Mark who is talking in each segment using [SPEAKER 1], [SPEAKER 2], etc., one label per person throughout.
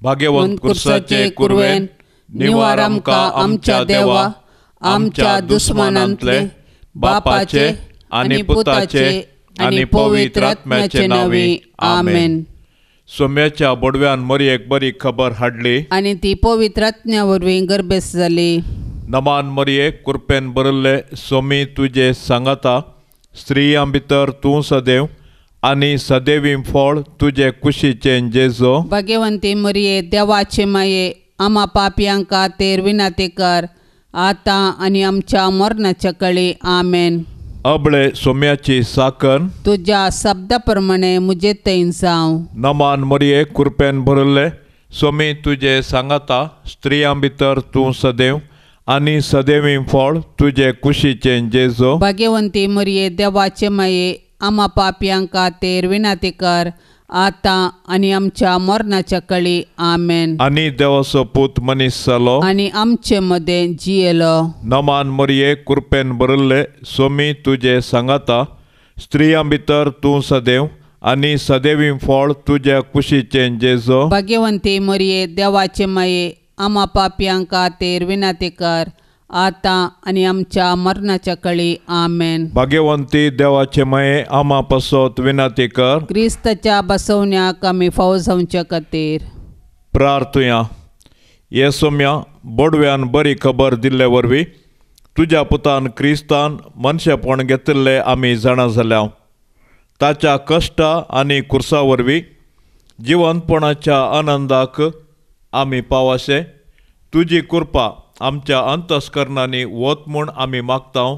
[SPEAKER 1] भाग्यवंत कुर्साचे कुरवेन निवार आमकां आमच्या देवा आमच्या दुस्मनांतले बापाचे आनी पुताचे आनी पवित्र आत्म्याचे नावी आमेन। सोम्याच्या बोडव्यान मरयेक बरी खबर हाडली
[SPEAKER 2] आनी ती पवित्र आत्म्या वरवीं गर्भेस जाली।
[SPEAKER 1] नमान मरये कृपेन बरल्ले सोमी तुजे सांगाता स्त्रियां भितर तूं सदैव आनी सदैवीं फळ तुजे कुशीचे जेजो।
[SPEAKER 2] भाग्यवंती मरये देवाचे माये आम्हा पापयांक खातीर विनंती कर आतां आनी आमच्या मरणाच्या कळी आमेन।
[SPEAKER 1] अबळे सोम्याची साकन
[SPEAKER 2] तुझ्या शब्दा प्रमाणे मुजे थंय जावं।
[SPEAKER 1] नमान मरये कृपेन भरले सोमी तुजे सांगाता स्त्रियां भितर तूं सदैव आनी सदैवीं फळ तुजे कुशीचे जेजो।
[SPEAKER 2] भाग्यवंती मरये देवाचे माये आम्हा पापयांक खातीर विनंती कर आतां आनी आमच्या मरणाच्या कळी आमेन।
[SPEAKER 1] आनी देवाचो पूत मनीस जालो
[SPEAKER 2] आनी आमचे मदें जियेलो।
[SPEAKER 1] नमान मरये कृपेन बरल्ले सोमी तुजे सांगाता स्त्रियां भितर तूं सदैव आनी सदैवीं फळ तुज्या कुशीचे जेजो।
[SPEAKER 2] भाग्यवंती मरये देवाचे माये आम्हा पापयांक खातीर विनंती कर आतां आनी आमच्या मरणाच्या कळी आमेन।
[SPEAKER 1] भाग्यवंती देवाचे माये आम्हा पासत विनंती कर
[SPEAKER 2] क्रिस्ताच्या बसवण्याक आमी फावो जावचे खातीर
[SPEAKER 1] प्रार्थुया। ये सोम्या बोडव्यान बरी खबर दिल्ले वरवीं तुज्या पुतान क्रिस्तान मनशेपण घेतिल्ले आमी जाणा जाल्या। ताच्या कश्ट आनी कुर्सा वरवीं जिवंतपणाच्या आनंदाक आमी पावशे। तुजी कृपा आमच्या अंतस्करणांनी वत म्हूण आमी मागतां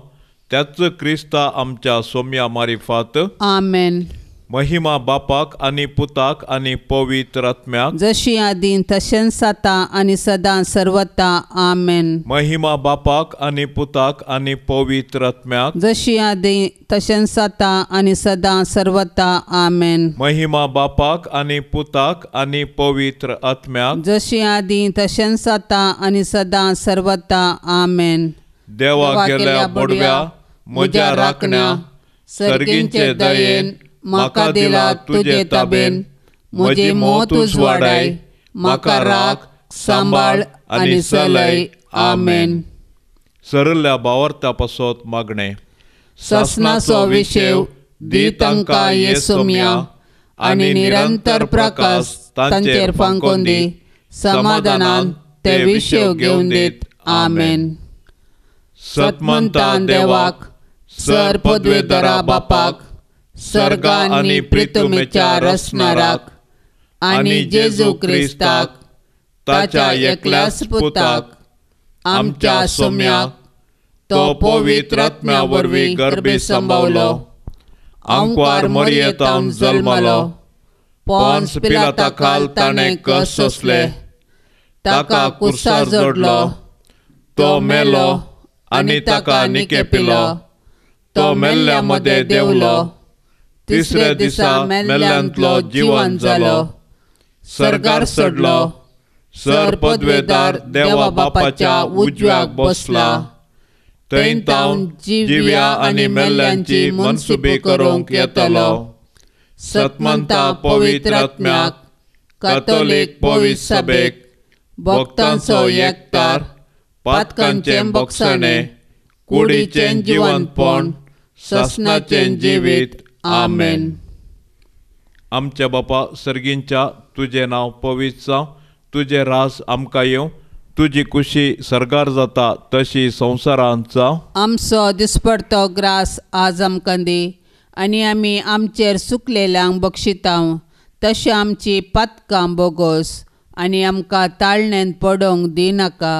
[SPEAKER 1] त्याच क्रिस्ता आमच्या सोम्या मारिफात
[SPEAKER 2] आमेन।
[SPEAKER 1] महिमा बापाक आनी पुताक आनी पवित्र आत्म्याक
[SPEAKER 2] जशी आदीं तशेंच आतां आनी सदां सर्वता आमेन।
[SPEAKER 1] महिमा बापाक आनी पुताक आनी पवित्र आत्म्याक
[SPEAKER 2] जशी आदीं तशेंच आतां आनी सदां सर्वता आमेन।
[SPEAKER 1] महिमा बापाक आनी पुताक आनी पवित्र आत्म्याक
[SPEAKER 2] जशी आदीं तशेंच आतां आनी सदां सर्वता आमेन।
[SPEAKER 1] देवा गेल्या बोडव्या म्हज्या राखण्या सर्गींचे दयेन म्हाका दिला तुजे ताबेन म्हजी मोत उजवाडाय म्हाका राख सांबाळ आनी चलय आमेन। सरल्या भावार्थ्या पासत मागणे
[SPEAKER 2] ससनाचो विशेव दी तांकां ये सोम्या आनी निरंतर प्रकाश तांचेर फांकोन दी समाधानान ते विशेव घेवन दीत आमेन। सतमंतान देवाक सर पदवेदरा बापाक सर्गा आनी प्रितुमेच्या रचणाराक आनी जेजू क्रिस्ताक ताच्या एकल्याच पुताक आमच्या सोम्याक तो पवित्र आत्म्या वरवीं गर्भे संभावलो। अंकुर मरयेंतावन जल्मलो पोंस पिलाता खाल ताणें कस सोंसले ताका कुर्सार जोडलो तो मेलो आनी ताका निकेपिलो तो मेल्ल्या मदें देंवलो तिसरे दिसा मेल्ल्यांतलो जिवंत जालो सर्गार चडलो सर पदवेदार देवा बापाच्या उजव्याक बसला थंय तावन जिव्या आनी मेल्ल्यांची मनसुबी करूंक येतलो। सतमंता पवित्र आत्म्याक कातोलीक पवित्र सभेक भक्तांचो एकठार पातकांचें भोगसणें कुडीचें जिवंतपण ससनाचें जिवीत आमेन। आमच्या बापा सर्गींच्या तुझे नांव पवित्र जावं तुझे रास आमकां येवं तुजी कुशी सरगार जाता तशी संवसारांत जावं। आमचो दिसपडतो ग्रास आज आमकां दी आनी आमी आमचेर चुकलेल्यांक बक्षितांव तशें आमची पातकां बोगोस आनी आमकां ताळणेंत पडोवंक दिनाका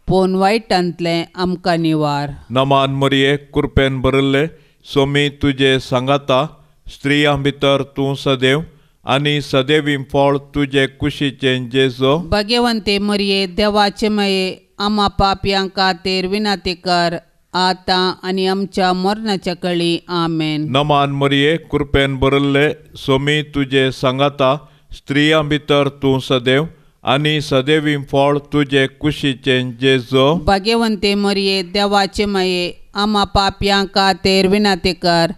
[SPEAKER 2] पूण वायटांतलें आमकां निवार। नमान मरये कृपेन बरल्ले सोमी तुजे सांगाता स्त्रियां भितर तूं सदैव आनी सदैवीं फळ तुजे कुशीचे जेजो। भाग्यवंते मरये देवाचे माये आम्हा पापयांक खातीर विनंती कर आतां आनी आमच्या मरणाच्या कळी आमेन। नमान मरये कृपेन बरल्ले सोमी तुजे सांगाता स्त्रियां भितर तूं सदैव आनी सदैवीं फळ तुजे कुशीचे जेजो। भाग्यवंते मरये देवाचे माये आम्हा पापयांक खातीर विनंती कर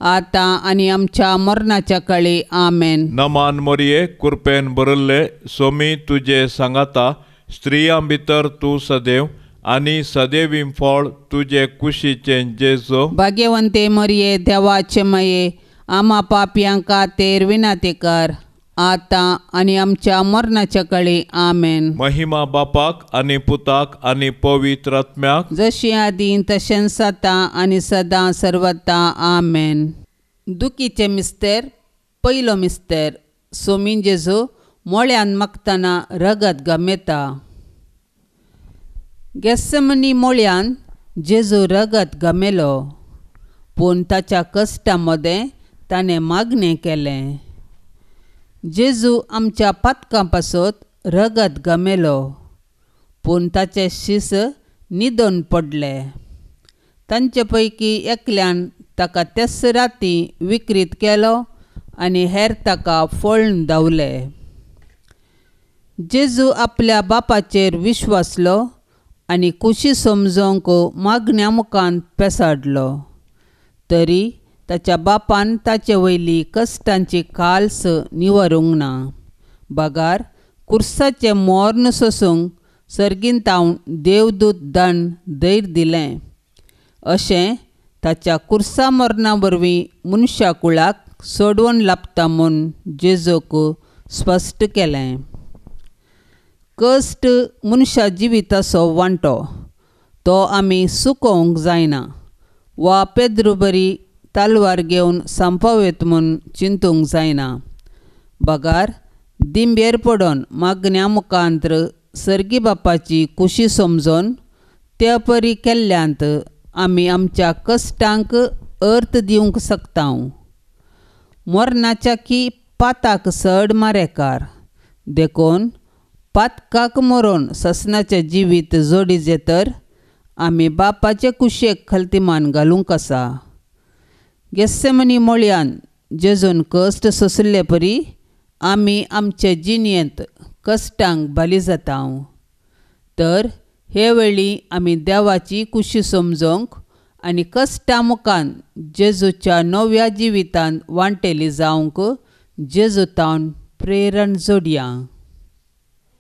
[SPEAKER 2] आता आणि आमच्या मरणाच्या काळी आमेन.
[SPEAKER 1] नमान मोरये कृपेन भरल्ले सोमी तुझे सांगाता स्त्रियां भितर तूं सदैव आनी सदैवीं फळ तुझे कुशीचे जेजो.
[SPEAKER 2] भाग्यवंते मरिये देवाचे माये आम्हा पापयांक खातीर विनंती कर, आता आणि आमच्या मरणाच्या काळी आमेन.
[SPEAKER 1] महिमा बापाक आनी पुताक आनी पवित्र आत्म्याक
[SPEAKER 2] जशी आदीं तशें सता आनी सदां सर्वता आमेन. दुखीचे मिस्तेर पयलो मिस्तेर सोमी जेजू मोळ्यान मागतना रगत गमेता. गेत्सेमनी मोळ्यान जेजू रगत गमेलो, पूण ताच्या कश्टा मदें ताणें मागणें केलें. जेजू आमच्या पातकां पासत रगत गमेलो, पूण ताचे शीस न्हिदोन पडले. तांचे पैकी एकल्यान ताका तेस राती विकृत केलो आनी हेर ताका फोळून धांवले. जेजू आपल्या बापाचेर विश्वासलो आनी कुशी समजोवंक मागण्या मुखांत पेसाडलो. तरी ताच्या बापान ताचे वयली कश्टांची काल्स निवरूंक ना. बागार कुर्साचें मोर्न सोसूंक सर्गिंतावन देवदूत दंड दैर दिलें. अशें ताच्या कुर्सा मरणा वरवीं मनशा कुळाक सोडवून लाभता म्हूण जेजूक स्पश्ट केलें. कश्ट मनशा जिविताचो वांटो तो आमी चुकोवंक जायना, वा पेद्रू बरी तालवार घेवन संपवेत म्हूण चिंतूंक जायना. बागार दिंबेर पडोन मागण्या मुखांत्र सर्गी बापाची कुशी समजोन ते परी केल्ल्यांत आमी आमच्या कश्टांक अर्थ दिवंक शकतांव. मरणाच्या की पाताक चड मारेकार देखून पातकाक मरोन ससनाचें जिवीत जोडिजे तर आमी बापाचे कुशेक खलतीमान घालूंक आसा. गेत्सेमनी मोळ्यान जेजून कश्ट सोंसले परी आमी आमचे जिणेंत कश्टांक बली जातांव. तर हे वेळी आमी देवाची कुशी समजोवंक आनी कश्टा मुखान जेजूच्या नव्या जिवितांत वांटेली जावंक जेजूतावन प्रेरण जोडया.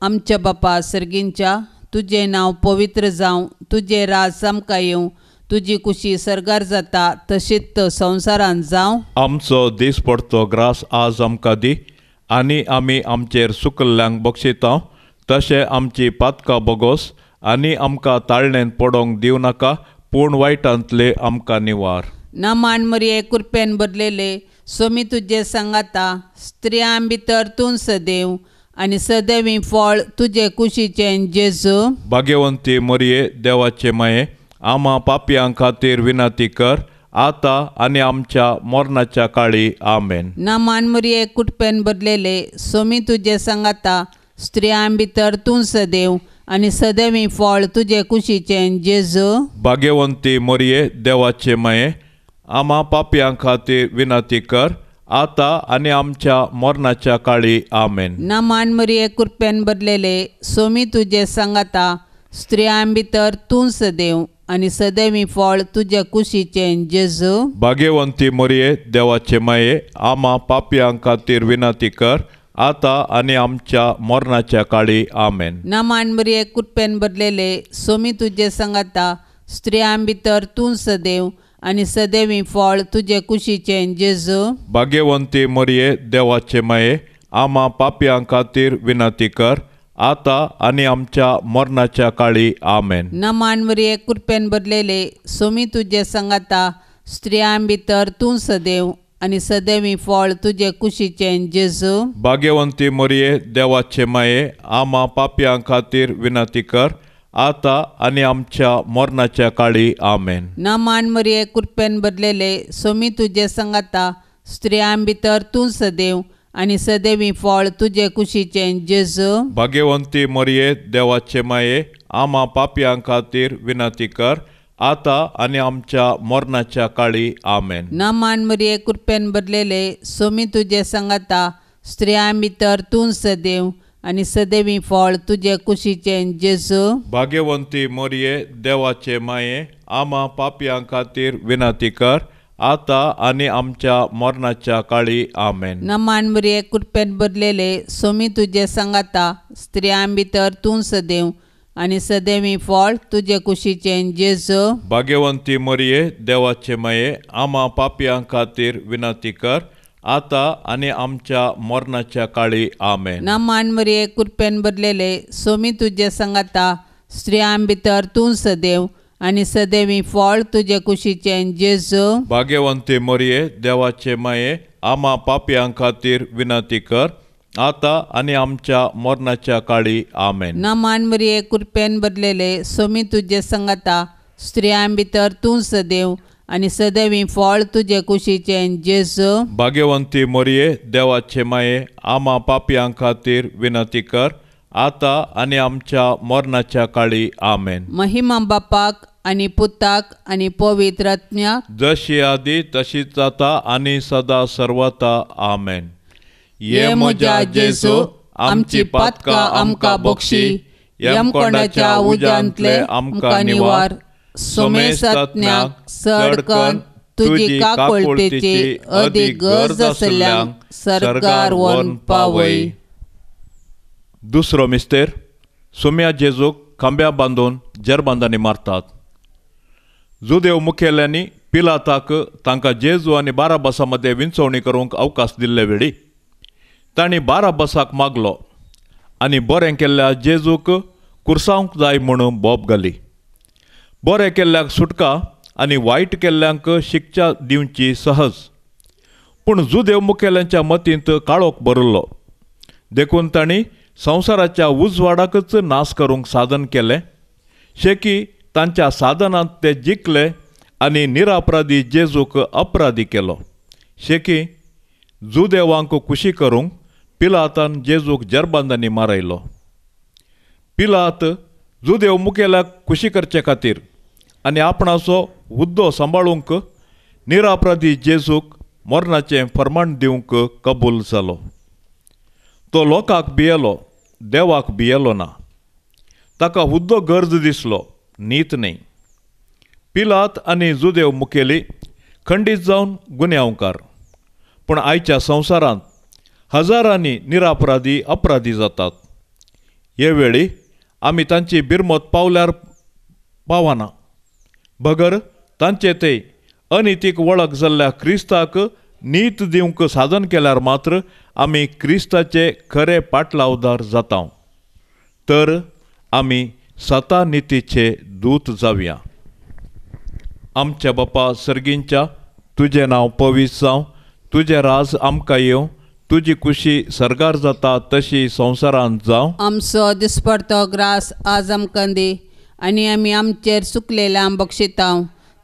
[SPEAKER 2] आमच्या बापा सर्गींच्या तुजें नांव पवित्र जावं, तुजें राज सामका येवं, तुजी कुशी सर्गार जाता तशीच संवसारांत जावं.
[SPEAKER 1] आमचो दिसपडतो ग्रास आज आमकां दी आनी आमी आमचेर सुकल्ल्यांक बक्षितांव, तशें आमची पातकां बोगोस आनी आमकां ताळणेन पडोवंक दिवं नाका, पूण वायटांतले आमकां निवार.
[SPEAKER 2] नामान मरिये कृपेन भरलेले सोमी तुजे सांगाता स्त्रियां भितर तूं सदैव आनी सदैवी फळ तुजे कुशीचें जेजू.
[SPEAKER 1] भाग्यवंती मरिये देवाचे माये आम्हा पापयां खातीर विनंती कर, आता आनी आमच्या मरणाच्या काळी आमेन.
[SPEAKER 2] नामान मरिये कृपेन भरलेले सोमी तुजे सांगाता स्त्रियां भितर तूं सदैव आनी सदैवी फळ तुजे कुशीचें जेजू.
[SPEAKER 1] भाग्यवंती मरिये देवाचे माये आम्हा पापयां खातीर विनंती कर, आता आनी आमच्या मरणाच्या काळी आमेन.
[SPEAKER 2] नामान मरिये कृपेन भरलेले सोमी तुजे सांगाता स्त्रियां भितर तूं सदैव आनी सदैवी फळ तुजे कुशीचें जेजू.
[SPEAKER 1] भाग्यवंती मरिये देवाचे माये आम्हा पापयां खातीर विनंती कर, आता आनी आमच्या मरणाच्या काळी आमेन.
[SPEAKER 2] नामान मरिये कृपेन भरलेले सोमी तुजे सांगाता स्त्रियां भितर तूं सदैव आनी सदैवी फळ तुजे कुशीचें जेजू.
[SPEAKER 1] भाग्यवंती मरिये देवाचे माये आम्हा पापयां खातीर विनंती कर, आता आनी आमच्या मरणाच्या काळी आमेन.
[SPEAKER 2] नामान मरिये कृपेन भरलेले सोमी तुजे सांगाता स्त्रियां भितर तूं सदैव आनी सदैवी फळ तुजे कुशीचें जेजू.
[SPEAKER 1] भाग्यवंती मरिये देवाचे माये आम्हा पापयां खातीर विनंती कर, आता आनी आमच्या मरणाच्या काळी आमेन.
[SPEAKER 2] नामान मरिये कृपेन भरलेले सोमी तुजे सांगाता स्त्रियां भितर तूं सदैव आनी सदैवी फळ तुजे कुशीचें जेजू.
[SPEAKER 1] भाग्यवंती मरिये देवाचे माये आम्हा पापयां खातीर विनंती कर, आता आनी आमच्या मरणाच्या काळी आमेन.
[SPEAKER 2] नामान मरिये कृपेन भरलेले सोमी तुजे सांगाता स्त्रियां भितर तूं सदैव आनी सदैवी फळ तुजे कुशीचें जेजू.
[SPEAKER 1] भाग्यवंती मरिये देवाचे माये आम्हा पापयां खातीर विनंती कर, आता आणि आमच्या मरणाच्या काळी आमेन.
[SPEAKER 2] नमान मरिये कृपेन भरलेले सोमी तुझे सांगाता स्त्रियां भितर तूं सदैव आनी सदैवी फळ तुझे कुशीचे जेजू.
[SPEAKER 1] भाग्यवंती मरिये देवाचे माये आम्हा पापयां खातीर विनंती कर आता आणि आमच्या मरणाच्या काळी आमेन.
[SPEAKER 2] नमान मरिये कृपेन भरलेले सोमी तुझे सांगाता स्त्रियां भितर तूं सदैव आनी सदैवी फळ तुझे कुशीचे जेजू.
[SPEAKER 1] भाग्यवंती मरिये देवाचे माये आम्हा पापयां खातीर विनंती कर आता आणि आमच्या मरणाच्या काळी आमेन.
[SPEAKER 2] नमान मरिये कृपेन भरलेले सोमी तुझे सांगाता स्त्रियां भितर तूं सदैव आनी सदैवी फळ तुझे कुशीचे जेजू.
[SPEAKER 1] भाग्यवंती मरिये देवाचे माये आम्हा पापयां खातीर विनंती कर आता आणि आमच्या मरणाच्या काळी आमेन.
[SPEAKER 2] महिमा बापाक आनी पुताक आनी पवित्र आत्म्याक
[SPEAKER 1] जशी आदी तशीच आता आणि सदा सर्वता आमेन. ये म्हज्या जेजू आमची पातकां आमकां बक्षी यमकोंडाच्या उज्यांतले आमकां निवार. सोमेस तत्न्याक चडकन तुजी काकुळतेची अदीक गरज आसल्यांक सरकार वन पावय. दुसरो मिस्तेर सोम्या जेजूक खांब्या बांदून जेरबांदांनी मारतात. जुदेव मुखेल्यांनी पिलाताक तांकां जेजू आनी बाराबासा मदें विंचवणी करूंक अवकाश दिल्ले वेळी तांणी बाराबासाक मागलो आनी बरें केल्ल्या जेजूक कुर्सावंक जाय म्हणून बोब घाली. बरें केल्ल्याक सुटका आनी वायट केल्ल्यांक शिक्षा दिवची सहज. पूण जुदेव मुखेल्यांच्या मतींत काळोख भरिल्लो देखून तांणी संवसाराच्या उजवाडाकच नाश करूंक साधन केलें. शेकी तांच्या साधनांत ते जिखले आनी निरापराधी जेजूक अपराधी केलो. शेकी जुदेवांक खुशी करूंक पिलातान जेजूक जेरबांदांनी मारयलो. पिलात जुदेव मुखेल्याक खुशी करचे खातीर आनी आपणाचो हुद्दो सांबाळूंक निरापराधी जेजूक मरणाचें फर्माण दिवंक कबूल जालो. तो लोकांक भियेलो देवाक भियेलो ना. ताका हुद्दो गरज दिसलो नीत न्ही. पिलात आनी जुदेव मुखेली खंडीत जावन गुन्यांवकार. पूण आयच्या संवसारांत हजारांनी निरापराधी अपराधी जातात. हे वेळी आमी तांची बिरमत पावल्यार पावना. भगर तांचे ते अनितीक वळख जाल्ल्या क्रिस्ताक नीत दिवंक साधन केल्यार मात्र आमी क्रिस्ताचे खरे पाटलावदार जाता. तर आमी सता नितीचे दूत जावया. आमच्या बापा सर्गींच्या तुजें नांव पवित्र जावं. तुजें राज आमकां येवं. तुजी खुशी सरकार जाता तशी संवसारांत जावं.
[SPEAKER 2] आमचो दिसपडतो ग्रास आज आमकां दी आनी आमी आमचेर चुकलेल्यांक बक्षिता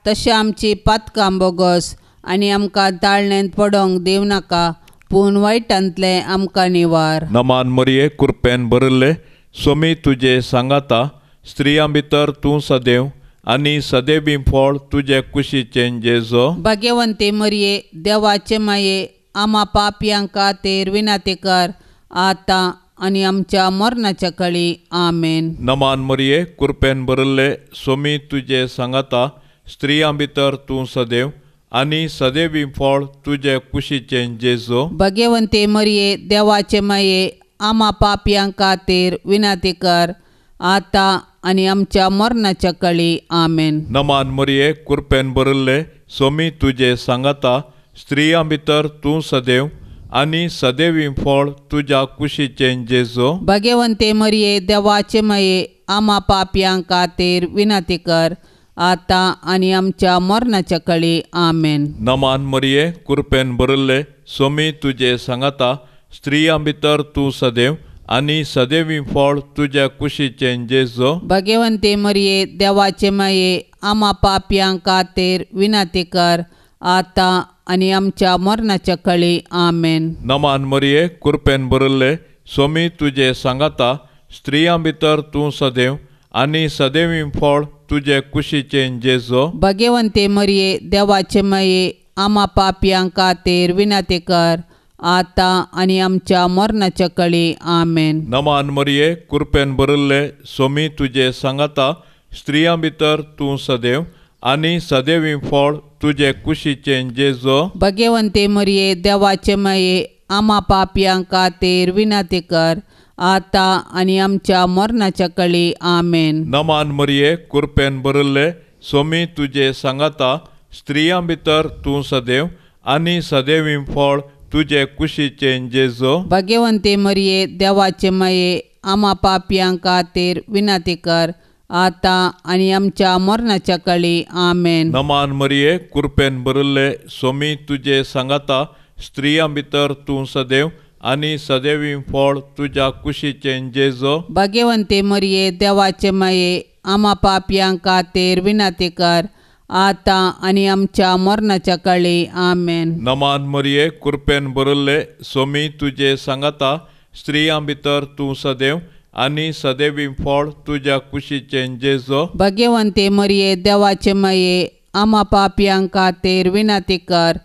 [SPEAKER 2] तशें आमची पातकां बोगस आनी आमकां ताळणेंत पडोंक दिव नाका पूण वायटांतले आमकां निवार.
[SPEAKER 1] नमान मरिये कृपेन भरिल्ले सोमी तुजे सांगाता स्त्रियां भितर तूं सदैव आनी सदैवी फळ तुजे कुशीचें जेजो.
[SPEAKER 2] भाग्यवंती मरिये देवाचे माये आम्हा पापयां खातीर विनंती कर आता आनी आमच्या मरणाच्या काळी आमेन.
[SPEAKER 1] नमान मरिये कृपेन भरिल्ले सोमी तुजे सांगाता स्त्रियां भितर तूं सदैव आनी सदैवी फळ तुजे कुशीचें जेजो.
[SPEAKER 2] भाग्यवंती मरिये देवाचे माये आम्हा पापयां खातीर विनंती कर आता आनी आमच्या मरणाच्या काळी आमेन.
[SPEAKER 1] नमान मरिये कृपेन भरिल्ले सोमी तुजे सांगाता स्त्रियां भितर तूं सदैव आनी सदैवी फळ तुज्या कुशीचें जेजो.
[SPEAKER 2] भाग्यवंती मरिये देवाचे माये आम्हा पापयां खातीर विनंती कर आता आनी आमच्या मरणाच्या काळी आमेन.
[SPEAKER 1] नमान मरिये कृपेन भरिल्ले सोमी तुजे सांगाता स्त्रियां भितर तूं सदैव आनी सदैवी फळ तुज्या कुशीचें जेजो.
[SPEAKER 2] भाग्यवंती मरिये देवाचे माये आम्हा पापयां खातीर विनंती कर आता आनी आमच्या मरणाच्या काळी आमेन.
[SPEAKER 1] नमान मरिये कृपेन भरिल्ले सोमी तुजे सांगाता स्त्रियां भितर तूं सदैव आनी सदैवी फळ तुजे कुशीचें जेजो.
[SPEAKER 2] भाग्यवंती मरिये देवाचे माये आम्हा पापयां खातीर विनंती कर आता आनी आमच्या मरणाच्या काळी आमेन.
[SPEAKER 1] नमान मरिये कृपेन भरिल्ले सोमी तुजे सांगाता स्त्रियां भितर तूं सदैव आनी सदैवी फळ तुझे कुशीचें जेजो
[SPEAKER 2] भगवंते मरिये देवाचे माये आम्हा पापयांक खातीर विनंती कर आता आनी आमच्या मरणाच्या कळी आमेन.
[SPEAKER 1] नमान मरिये कृपेन भरिल्ले सोमी तुझे सांगाता स्त्रियां भितर तूं सदैव आनी सदैवी फळ तुझे कुशीचें जेजो
[SPEAKER 2] भगवंते मरिये देवाचे माये आम्हा पापयांक खातीर विनंती कर आता आनी आमच्या मरणाच्या कळी आमेन.
[SPEAKER 1] नमान मरिये कृपेन भरिल्ले सोमी तुझे सांगाता स्त्रियां भितर तूं सदैव आनी सदैवी फळ तुझ्या कुशीचें जेजो
[SPEAKER 2] भगवंते मरिये देवाचे माये आम्हा पापयांक खातीर विनंती कर आता आनी आमच्या मरणाच्या कळी आमेन.
[SPEAKER 1] नमान मरिये कृपेन भरिल्ले सोमी तुझे सांगाता स्त्रियां भितर तूं सदैव आनी सदैवी फळ तुझ्या कुशीचें जेजो
[SPEAKER 2] भगवंते मरिये देवाचे माये आम्हा पापयांक खातीर विनंती कर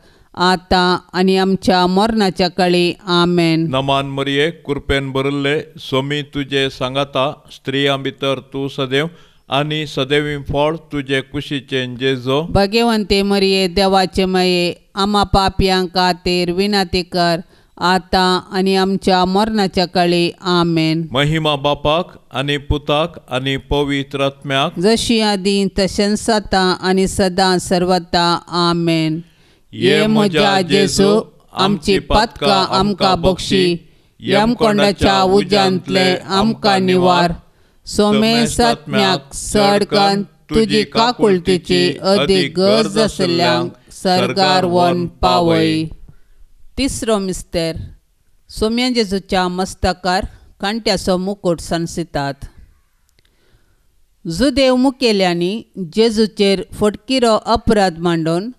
[SPEAKER 2] आता आनी आमच्या मरणाच्या कळी आमेन.
[SPEAKER 1] नमान मरिये कृपेन भरिल्ले सोमी तुझे सांगाता स्त्रियां भितर तूं सदैव आनी सदैवी फळ तुझे कुशीचें जेजो
[SPEAKER 2] भगवंते मरिये देवाचे माये आम्हा पापयांक खातीर विनंती कर आता आनी आमच्या मरणाच्या कळी आमेन.
[SPEAKER 1] महिमा बापाक आनी पुताक आनी पवित्र आत्म्याक
[SPEAKER 2] जशी आदी तशेंच आतां आनी सदां सर्वता आमेन. ये म्हज्या जेजू आमची पातकां आमकां बक्षी यमकोंडाच्या उज्यांतले आमकां निवार. सोमेस आत्म्याक सडकन तुजी काकुळतीची अदीक गरज आशिल्ल्यांक सरकार वन पावय. तिसरो मिस्तेर सोम्या जेजूच्या मस्तकार कांट्याचो मुकुट सांसितात. जुदेव मुखेल्यांनी जेजूचेर फटकिरो अपराध मांडून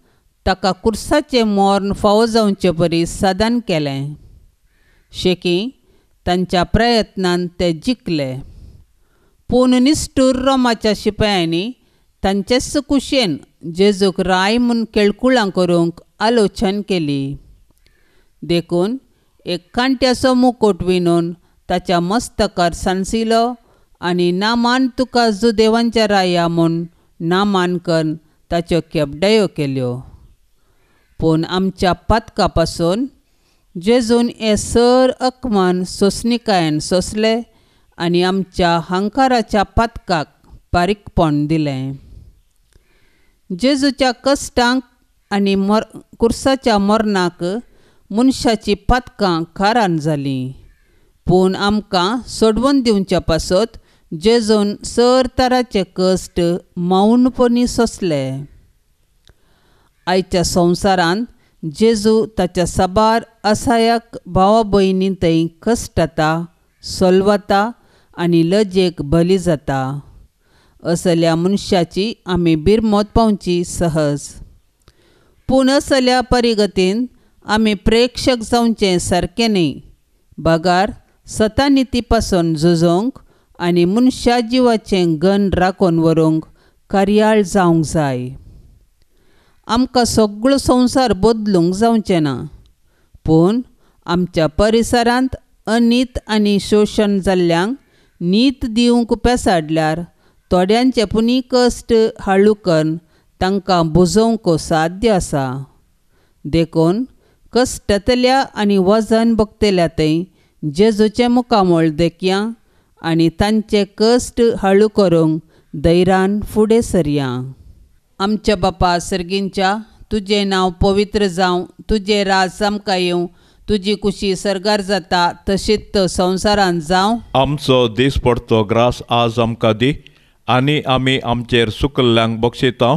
[SPEAKER 2] ताका कुर्साचें मोर्न फावो जावचे परी सदान केलें. शेकी तांच्या प्रयत्नान ते जिखले. पूण निश्ठूर रोमाच्या शिपायांनी तांचेच कुशेन जेजूक राय म्हूण केळकुळां करूंक आलोचन केली. देखून एक कांट्याचो मुकुट विणून ताच्या मस्तकार सांसिलो आनी नामान तुका जुदेवांच्या राया म्हूण नामांकन ताच्यो केपडायो केल्यो. पूण आमच्या पातका पासून जेजून हे सर अकमान सोंसणिकायेन सोंसले आनी आमच्या हंकाराच्या पातकाक बारीकपण दिलें. जेजूच्या कश्टांक आनी कुर्साच्या मरणाक मनशाची पातकां कारान जालीं. पूण आमकां सोडवून दिवच्या पासत जेजून सर तराचे कश्ट मौनपणी सोंसले. आयच्या संवसारांत जेजू ताच्या साबार असहायक भावा भयणी थंय कश्टाता सोलवता आनी लजेक बली जाता. असल्या मनशाची आमी बिरमोत पावची सहज. पूण असल्या परिगतीन आमी प्रेक्षक जावचें सारकें न्ही. बगार सतानिती पासून झुजोवंक आनी मनशा जिवाचें गन राखून व्हरूंक कार्याळ जावंक जाय. आमकां सगळो संवसार बदलूंक जावचें ना. पूण आमच्या परिसरांत अनीत आनी शोशण जाल्ल्यांक नीत दिवंक पेसाडल्यार थोड्यांचे पुनी कश्ट हाळू करून तांकां बुजोवंक साध्य आसा. देखून कश्टातल्या आनी वजन भोगतल्या थंय जेजूचें मुखामोळ देखया आनी तांचे कश्ट हाळू करूंक धैर्यान फुडें सरया. आमच्या बापा सर्गींच्या तुजें नांव पवित्र जावं. तुजें राज आमकां येवं. तुजी कुशी सरगार जाता तशीच संवसारांत जावं.
[SPEAKER 1] आमचो दिसपडतो ग्रास आज आमकां दी आनी आमी आमचेर सुकल्ल्यांक बक्षिता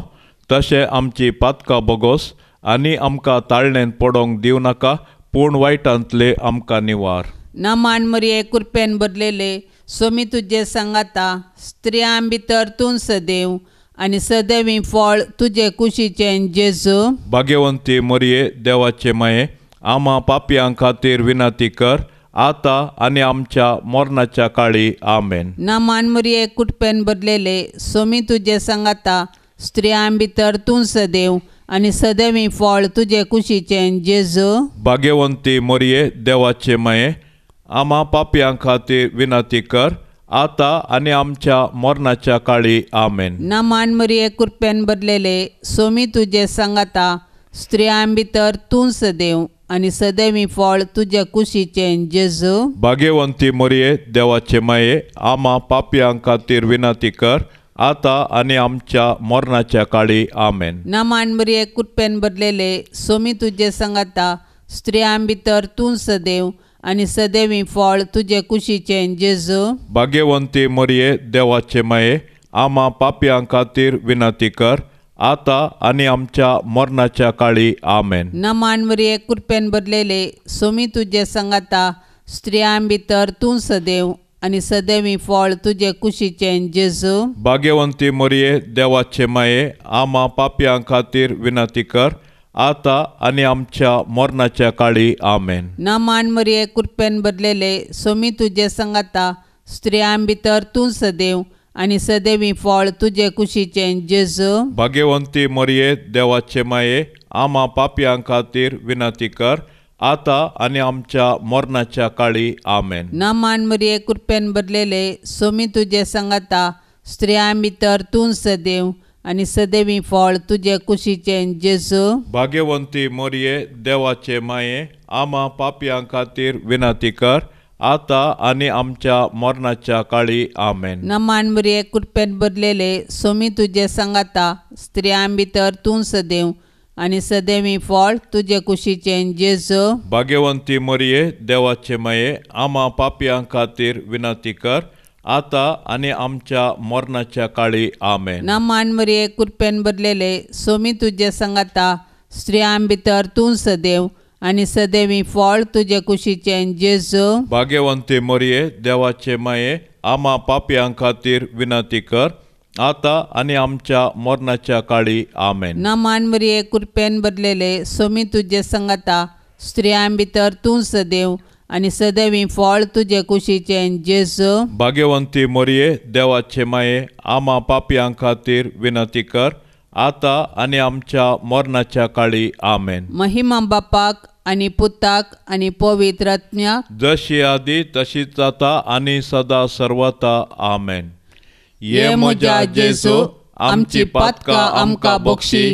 [SPEAKER 1] तशें आमची पातकां बोगोस आनी आमकां ताळणेन पडोवंक दिव नाका पूण वायटांतले आमकां निवार.
[SPEAKER 2] नामान मरिये कृपेन भरलेले सोमी तुजे सांगाता स्त्रियां भितर तूं सदैव आनी सदैवी फळ तुजे कुशीचें जेजू.
[SPEAKER 1] भाग्यवंती मरिये देवाचे माये आम्हा पापयां खातीर विनंती कर आता आनी आमच्या मरणाच्या काळी आमेन.
[SPEAKER 2] नामान मरिये कृपेन भरलेले सोमी तुजे सांगाता स्त्रियां भितर तूं सदैव आनी सदैवी फळ तुजे कुशीचें जेजू.
[SPEAKER 1] भाग्यवंती मरिये देवाचे माये आम्हा पापयां खातीर विनंती कर आता आणि आमच्या मरणाच्या काळी आमेन.
[SPEAKER 2] नमान मरिये कृपेन भरलेले सोमी तुझे सांगाता स्त्रियां भितर तूं सदैव आनी सदैवी फळ तुझे कुशीचें जेजू.
[SPEAKER 1] भाग्यवंती मरिये देवाचे माये आम्हा पापयांक खातीर विनंती कर आता आणि आमच्या मरणाच्या काळी आमेन.
[SPEAKER 2] नमान मरिये कृपेन भरलेले सोमी तुझे सांगाता स्त्रियां भितर तूं सदैव आनी सदैवी फळ तुझे कुशीचें जेजू.
[SPEAKER 1] भाग्यवंती मरिये देवाचे माये आम्हा पापयांक खातीर विनंती कर आता आणि आमच्या मरणाच्या काळी आमेन.
[SPEAKER 2] नमान मरिये कृपेन भरलेले सोमी तुझे सांगाता स्त्रियां भितर तूं सदैव आनी सदैवी फळ तुझे कुशीचें जेजू.
[SPEAKER 1] भाग्यवंती मरिये देवाचे माये आम्हा पापयांक खातीर विनंती कर आता आणि आमच्या मरणाच्या काळी आमेन.
[SPEAKER 2] नमान मरिये कृपेन भरलेले सोमी तुझे सांगाता स्त्रियां भितर तूं सदैव आनी सदैवी फळ तुझे कुशीचें जेजू.
[SPEAKER 1] भाग्यवंती मरिये देवाचे माये आम्हा पापयांक खातीर विनंती कर आता आणि आमच्या मरणाच्या काळी आमेन.
[SPEAKER 2] नमान मरिये कृपेन भरलेले सोमी तुझे सांगाता स्त्रियां भितर तूं सदैव आनी सदैवी फळ तुझे कुशीचें जेजू.
[SPEAKER 1] भाग्यवंती मरिये देवाचे माये आम्हा पापयांक खातीर विनंती कर आता आणि आमच्या मरणाच्या काळी आमेन.
[SPEAKER 2] नमान मरिये कृपेन भरलेले सोमी तुझे सांगाता स्त्रियां भितर तूं सदैव आनी सदैवी फळ तुझे कुशीचें जेजू.
[SPEAKER 1] भाग्यवंती मरिये देवाचे माये आम्हा पापयांक खातीर विनंती कर आता आणि आमच्या मरणाच्या काळी आमेन.
[SPEAKER 2] नमान मरिये कृपेन भरलेले सोमी तुझे सांगाता स्त्रियां भितर तूं सदैव आनी सदैवी फळ तुझे कुशीचें जेजू.
[SPEAKER 1] भाग्यवंती मरिये देवाचे माये आम्हा पापयांक खातीर विनंती कर आता आणि आमच्या मरणाच्या काळी आमेन.
[SPEAKER 2] नमान मरिये कृपेन भरलेले सोमी तुझे सांगाता स्त्रियां भितर तूं सदैव आनी सदैवी फळ तुझे कुशीचें जेजू.
[SPEAKER 1] भाग्यवंती मरिये देवाचे माये आम्हा पापयांक खातीर विनंती कर आता आणि आमच्या मरणाच्या काळी आमेन.
[SPEAKER 2] महिमा बापाक आनी पुताक आनी पवित्र आत्म्याक
[SPEAKER 1] जशी आदी तशीच जाता आणि सदा सर्वता आमेन. ये म्हज्या जेजू आमची पातकां आमकां बक्षी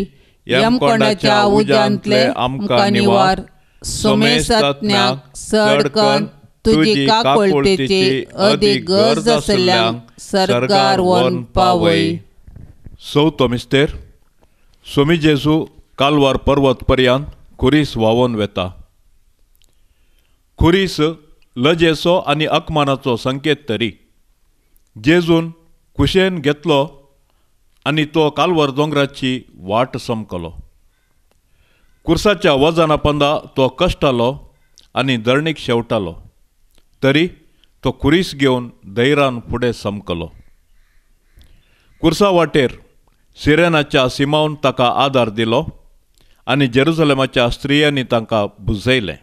[SPEAKER 1] यमकोंडाच्या उज्यांतले आमकां निवार. सोमेस आत्म्याक चडकन तुजी काकुळतेची अदीक गरज आसल्यांक सरकार व्हरून पावय. चवथो मिस्तेर सोमी जेजू कालवार पर्वत पर्यंत खुरीस व्हांवून वेता. खुरीस लजेचो आनी अकमानाचो संकेत तरी. जेजून कुशेन घेतलो आनी तो कालवार दोंगराची वाट समकलो. कुर्साच्या वजना पंदा तो कश्टालो आनी धरणीक शेवटालो तरी तो खुरीस घेवन धैर्यान फुडें समकलो. कुर्सा वाटेर सिरेनाच्या सिमावन ताका आदार दिलो आनी जेरुसलेमाच्या स्त्रियांनी तांकां बुजयलें.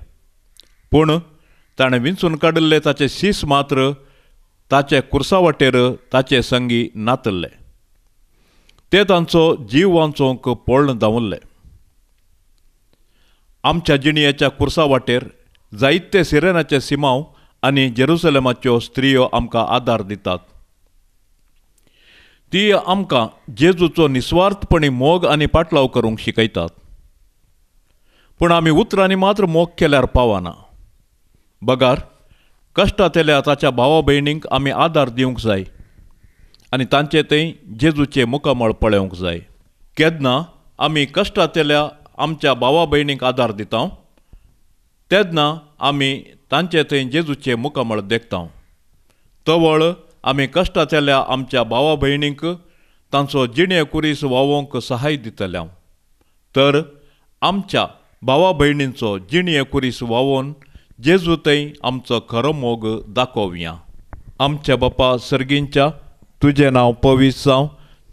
[SPEAKER 1] पूण ताणें विंचून काडिल्ले ताचे शीस मात्र ताचे कुर्सा वाटेर ताचे संगी नातल्ले. ते तांचो जीव वांचोवंक पळोवन धांवल्ले. आमच्या जिणयेच्या कुर्सा वाटेर जायते सिरेनाचे सिमांव आनी जेरुसलेमाच्यो स्त्रियो आमकां आदार दितात. ती आमकां जेजूचो निस्वार्थपणी मोग आनी पाटलाव करूंक शिकयतात. पूण आमी उतरांनी मात्र मोग केल्यार पावना. बगार कश्टांतल्या ताच्या भावा भयणींक आमी आदार दिवंक जाय आनी तांचे थंय जेजूचे मुखामळ पळोवंक जाय. केन्ना आमी कश्टांतल्या आमच्या भावा भयणींक आदार दिता तेन्ना आमी तांचे थंय जेजूचे मुखामळ देखता. तवळ आमी कश्टांतल्या आमच्या भावा भयणींक तांचो जिणे कुरीस व्हांवोवंक सहाय दितल्या. तर आमच्या भावा भयणींचो जिणे कुरीस व्हांवोवन जेजू थंय आमचो खरो मोग दाखोवया. आमच्या बापा सर्गींच्या तुजें नांव पवित्र जावं.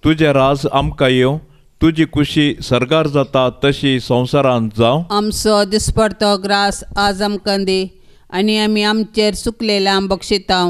[SPEAKER 1] तुजें राज आमकां येवं. तुजी खुशी सरगार जाता तशी संवसारांत जावं.
[SPEAKER 2] आमचो दिसपडतो ग्रास आज आमकां दी आनी आमी आमचेर चुकलेल्यांक बक्षिता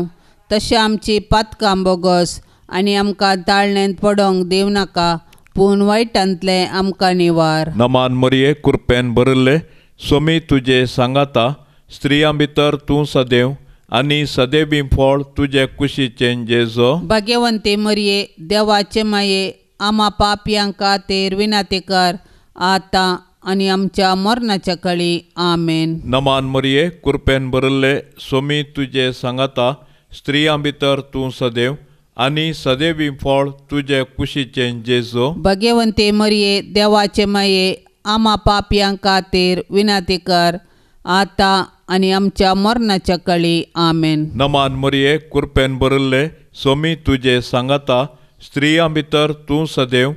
[SPEAKER 2] तशें आमची पातकां बोगस आनी आमकां ताळणेंत पडोवंक दिव नाका पूण वायटांतले आमकां निवार.
[SPEAKER 1] नमान मरिये कृपेन भरिल्ले सोमी तुजे सांगाता स्त्रियां भितर तूं सदैव आनी सदैवी फळ तुजे कुशीचें जेजो.
[SPEAKER 2] भाग्यवंते मरिये देवाचे माये आम्हा पापयांक खातीर विनाती कर आतां आनी आमच्या मरणाच्या काळी आमेन.
[SPEAKER 1] नमान मरिये कृपेन भरिल्ले सोमी तुजे सांगाता स्त्रियां भितर तूं सदैव आनी सदैवी फळ तुजे कुशीचें जेजो.
[SPEAKER 2] भाग्यवंते मरिये देवाचे माये आम्हा पापयांक खातीर विनाती कर आतां आनी आमच्या मरणाच्या काळी आमेन.
[SPEAKER 1] नमान मरिये कृपेन भरिल्ले सोमी तुजे सांगाता स्त्रियां भितर तूं सदैव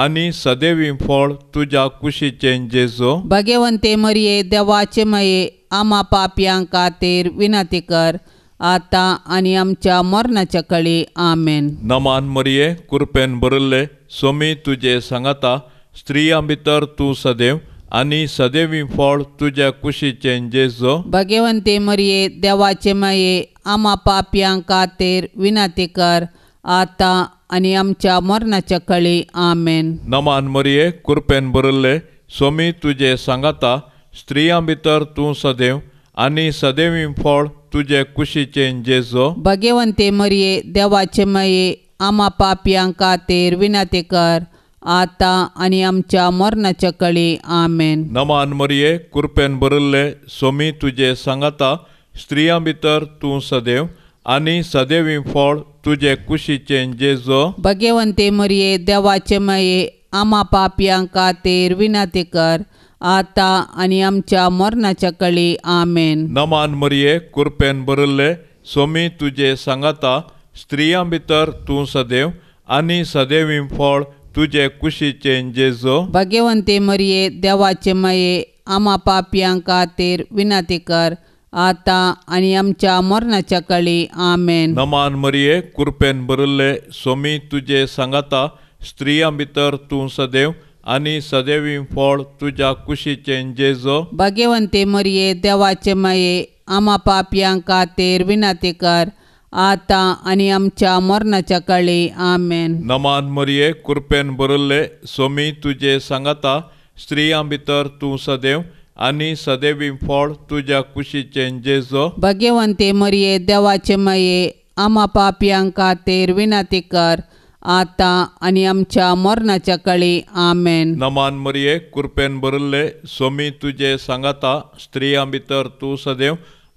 [SPEAKER 1] आनी सदैवी फळ तुज्या कुशीचें जेजो.
[SPEAKER 2] भाग्यवंते मरिये देवाचे माये आम्हा पापयांक खातीर विनाती कर आतां आनी आमच्या मरणाच्या काळी आमेन.
[SPEAKER 1] नमान मरिये कृपेन भरिल्ले सोमी तुजे सांगाता स्त्रियां भितर तूं सदैव आनी सदैवी फळ तुज्या कुशीचें जेजो.
[SPEAKER 2] भाग्यवंते मरिये देवाचे माये आम्हा पापयांक खातीर विनाती कर आतां आनी आमच्या मरणाच्या काळी आमेन.
[SPEAKER 1] नमान मरिये कृपेन भरिल्ले सोमी तुजे सांगाता स्त्रियां भितर तूं सदैव आनी सदैवी फळ तुजे कुशीचें जेजो.
[SPEAKER 2] भाग्यवंते मरिये देवाचे माये आम्हा पापयांक खातीर विनाती कर आतां आनी आमच्या मरणाच्या काळी आमेन.
[SPEAKER 1] नमान मरिये कृपेन भरिल्ले सोमी तुजे सांगाता स्त्रियां भितर तूं सदैव आनी सदैवी फळ तुजे कुशीचें जेजो.
[SPEAKER 2] भाग्यवंते मरिये देवाचे माये आम्हा पापयांक खातीर विनाती कर आतां आनी आमच्या मरणाच्या काळी आमेन.
[SPEAKER 1] नमान मरिये कृपेन भरिल्ले सोमी तुजे सांगाता स्त्रियां भितर तूं सदैव आनी सदैवी फळ तुजे कुशीचें जेजो.
[SPEAKER 2] भाग्यवंते मरिये देवाचे माये आम्हा पापयांक खातीर विनाती कर आतां आनी आमच्या मरणाच्या काळी आमेन.
[SPEAKER 1] नमान मरिये कृपेन भरिल्ले सोमी तुजे सांगाता स्त्रियां भितर तूं सदैव आनी सदैवी फळ तुज्या कुशीचें जेजो.
[SPEAKER 2] भाग्यवंते मरिये देवाचे माये आम्हा पापयांक खातीर विनाती कर आतां आनी आमच्या मरणाच्या काळी आमेन.
[SPEAKER 1] नमान मरिये कृपेन भरिल्ले सोमी तुजे सांगाता स्त्रियां भितर तूं सदैव आनी सदैवी फळ तुज्या कुशीचें जेजो.
[SPEAKER 2] भाग्यवंते मरिये देवाचे माये आम्हा पापयांक खातीर विनाती कर आतां आनी आमच्या मरणाच्या काळी आमेन.
[SPEAKER 1] नमान मरिये कृपेन भरिल्ले सोमी तुजे सांगाता स्त्रियां भितर तूं सदैव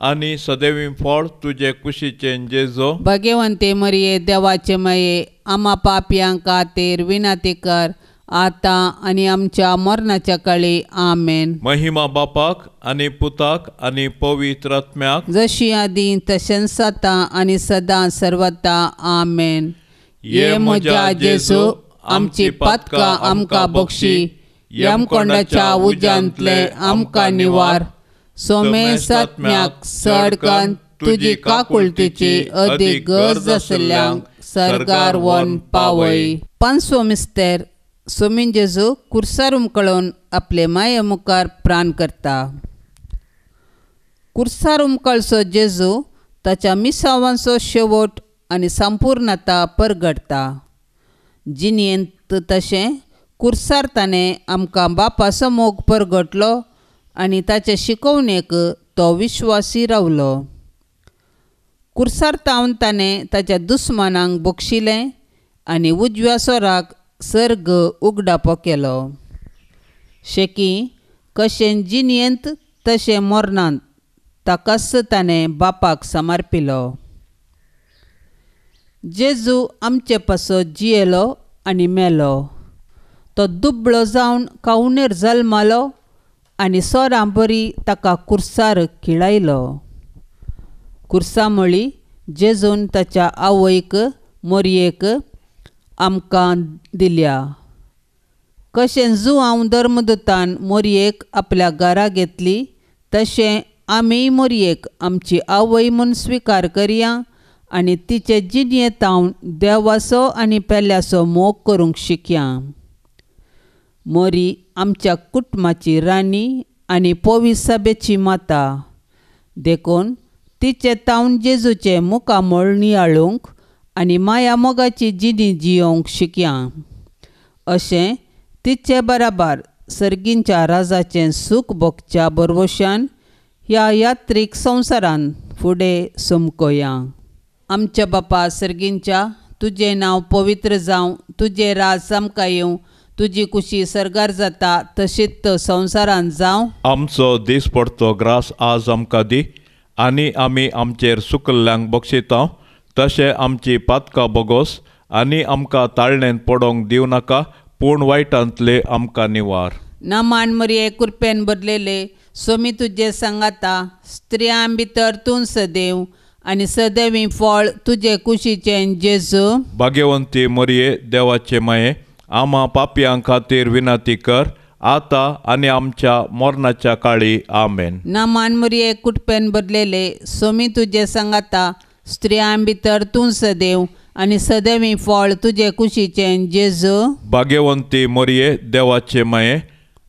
[SPEAKER 1] आनी सदैवी फळ तुजे कुशीचें जेजो.
[SPEAKER 2] भाग्यवंते मरिये देवाचे माये आम्हा पापयांक खातीर विनाती कर आतां आनी आमच्या मरणाच्या काळी आमेन.
[SPEAKER 1] महिमा बापाक आनी पुताक आनी पवित्र आत्म्याक
[SPEAKER 2] जशी आदीं तशेंच आतां आनी सदां सर्वता आमेन. ये म्हज्या जेजू आमची पातकां आमकां बक्षी यमकोंडाच्या उज्यांतले आमकां निवार. सोमेस आत्म्याक सडकन तुजी काकुळतीची अदीक गरज आसल्यांक सरकार वन पावय. पांचवो मिस्तेर सोमीन जेजू कुर्सार उमकळून आपले माये मुखार प्राण करता. कुर्सार उमकळसो जेजू ताच्या मिसावांचो शेवट आनी संपूर्णता परगडटा. जिणेंत तशें कुर्सार ताणें आमकां बापाचो मोग परगटलो आनी ताचे शिकवणेक तो विश्वासी रावलो. कुर्सार तावन ताणें ताच्या दुस्मानांक बक्षिलें आनी उजव्या सोराक सर्ग उगडापो केलो. शेकी कशें जिणेंत तशें मरणांत ताकाच ताणें बापाक समर्पिलो. जेजू आमचे पासो जियेलो आनी मेलो. तो दुबळो जावन कावणेर जल्मालो आनी सोरां बरी ताका कुर्सार किळायलो. कुर्सा मळी जेजून ताच्या आवयक मोरयेक आमकां दिल्या. कशें जुआंव धर्मदूतान मोरयेक आपल्या घरा घेतली तशें आमी मोरयेक आमची आवय म्हूण स्विकार करया आनी तिचे जिणेतावन देवाचो आनी पेल्याचो मोग करूंक शिकया. मोरी आमच्या कुटुंबाची राणी आनी पवित्र सभेची माता देखून तिचे तावन जेजूचे मुखामळ नियाळूंक आनी माया मोगाची जिणी जियोंक शिकया. अशें तिचे बराबर सर्गींच्या राजाचें सूख भोगच्या बरवशान ह्या यात्रीक संवसारान फुडें समकोया. आमच्या बापा सर्गींच्या, तुजें नांव पवित्र जावं, तुजें राज आमकां येवं, तुजी कुशी सर्गार जाता तशीच संवसारान जावं.
[SPEAKER 1] आमचो दिसपडतो ग्रास आज आमकां दी, आनी आमी आमचेर सुकल्ल्यांक बक्षिता, तशें आमची पातकां बोगोस, आनी आमकां ताळणेन पडोवंक दिवं नाका, पूण वायटांतले आमकां निवार.
[SPEAKER 2] नामान मरिये कृपेन भरलेले, सोमी तुजे सांगाता, स्त्रियां भितर तूं सदैव, आनी सदैवी फळ तुजे कुशीचें जेजू.
[SPEAKER 1] भाग्यवंती मरिये देवाचे माये, आम्हा पापयां खातीर विनंती कर, आतां आनी आमच्या मरणाच्या काळी. आमेन.
[SPEAKER 2] नामान मरिये कृपेन भरलेले, सोमी तुजे सांगाता, स्त्रियां भितर तूं सदैव, आनी सदैवी फळ तुजे कुशीचें जेजू.
[SPEAKER 1] भाग्यवंती मरिये देवाचे माये,